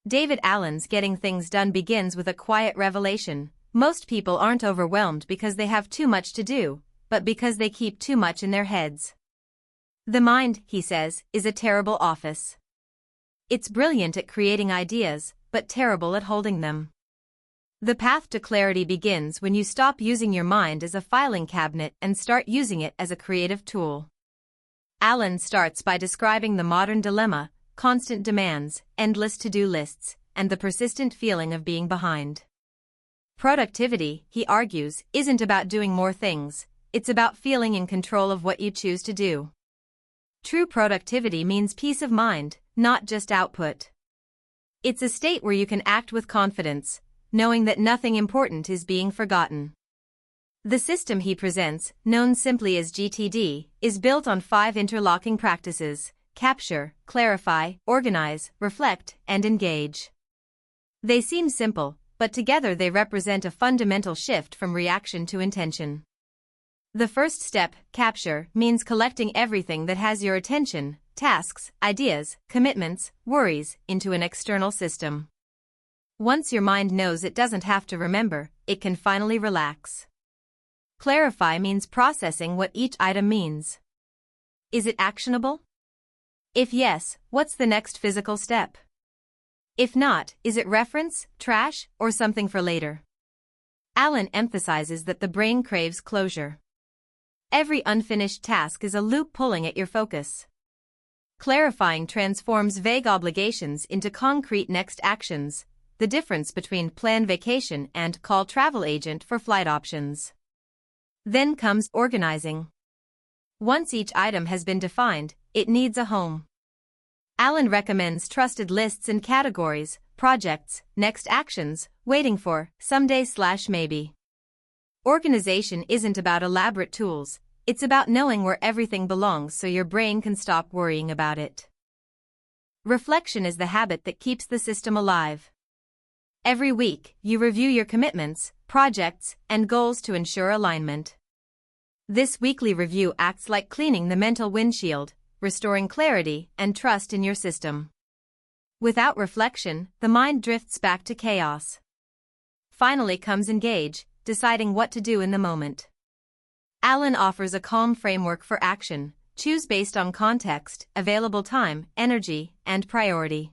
David Allen's Getting Things Done begins with a quiet revelation. Most people aren't overwhelmed because they have too much to do, but because they keep too much in their heads. The mind, he says, is a terrible office. It's brilliant at creating ideas, but terrible at holding them. The path to clarity begins when you stop using your mind as a filing cabinet and start using it as a creative tool. Allen starts by describing the modern dilemma: constant demands, endless to-do lists, and the persistent feeling of being behind. Productivity, he argues, isn't about doing more things, it's about feeling in control of what you choose to do. True productivity means peace of mind, not just output. It's a state where you can act with confidence, knowing that nothing important is being forgotten. The system he presents, known simply as GTD, is built on 5 interlocking practices: capture, clarify, organize, reflect, and engage. They seem simple, but together they represent a fundamental shift from reaction to intention. The first step, capture, means collecting everything that has your attention: tasks, ideas, commitments, worries, into an external system. Once your mind knows it doesn't have to remember, it can finally relax. Clarify means processing what each item means. Is it actionable? If yes, what's the next physical step? If not, is it reference, trash, or something for later? Allen emphasizes that the brain craves closure. Every unfinished task is a loop pulling at your focus. Clarifying transforms vague obligations into concrete next actions, the difference between plan vacation and call travel agent for flight options. Then comes organizing. Once each item has been defined, it needs a home. Allen recommends trusted lists and categories: projects, next actions, waiting for, someday/maybe. Organization isn't about elaborate tools, it's about knowing where everything belongs so your brain can stop worrying about it. Reflection is the habit that keeps the system alive. Every week, you review your commitments, projects, and goals to ensure alignment. This weekly review acts like cleaning the mental windshield, restoring clarity and trust in your system. Without reflection, the mind drifts back to chaos. Finally comes engage, deciding what to do in the moment. Allen offers a calm framework for action: choose based on context, available time, energy, and priority.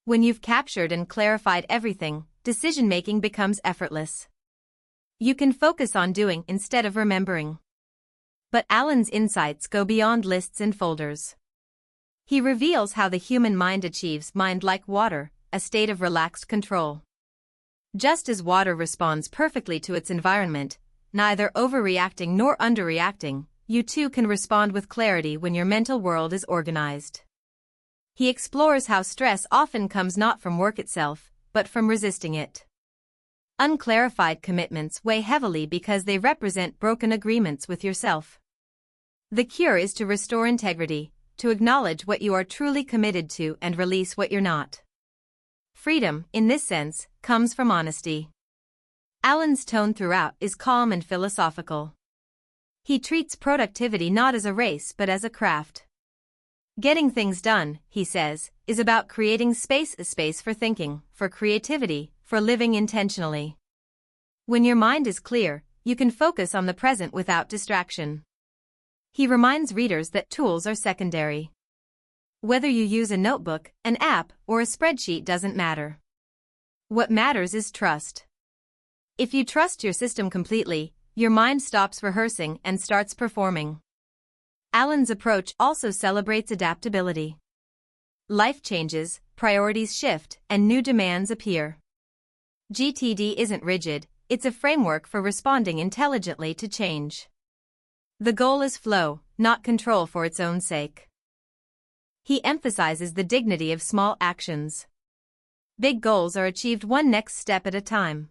When you've captured and clarified everything, decision-making becomes effortless. You can focus on doing instead of remembering. But Allen's insights go beyond lists and folders. He reveals how the human mind achieves mind like water, a state of relaxed control. Just as water responds perfectly to its environment, neither overreacting nor underreacting, you too can respond with clarity when your mental world is organized. He explores how stress often comes not from work itself, but from resisting it. Unclarified commitments weigh heavily because they represent broken agreements with yourself. The cure is to restore integrity, to acknowledge what you are truly committed to and release what you're not. Freedom, in this sense, comes from honesty. Allen's tone throughout is calm and philosophical. He treats productivity not as a race but as a craft. Getting things done, he says, is about creating space for thinking, for creativity, for living intentionally. When your mind is clear, you can focus on the present without distraction. He reminds readers that tools are secondary. Whether you use a notebook, an app, or a spreadsheet doesn't matter. What matters is trust. If you trust your system completely, your mind stops rehearsing and starts performing. Allen's approach also celebrates adaptability. Life changes, priorities shift, and new demands appear. GTD isn't rigid, it's a framework for responding intelligently to change. The goal is flow, not control for its own sake. He emphasizes the dignity of small actions. Big goals are achieved one next step at a time.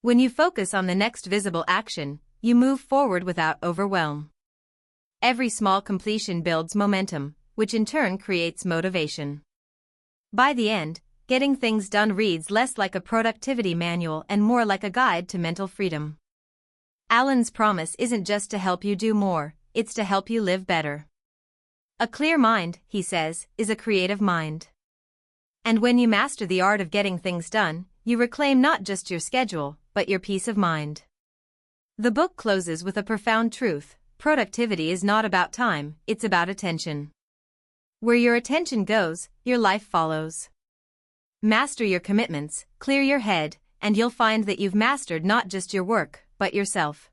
When you focus on the next visible action, you move forward without overwhelm. Every small completion builds momentum, which in turn creates motivation. By the end, getting things done reads less like a productivity manual and more like a guide to mental freedom. Allen's promise isn't just to help you do more, it's to help you live better. A clear mind, he says, is a creative mind. And when you master the art of getting things done, you reclaim not just your schedule, but your peace of mind. The book closes with a profound truth: productivity is not about time, it's about attention. Where your attention goes, your life follows. Master your commitments, clear your head, and you'll find that you've mastered not just your work, but yourself.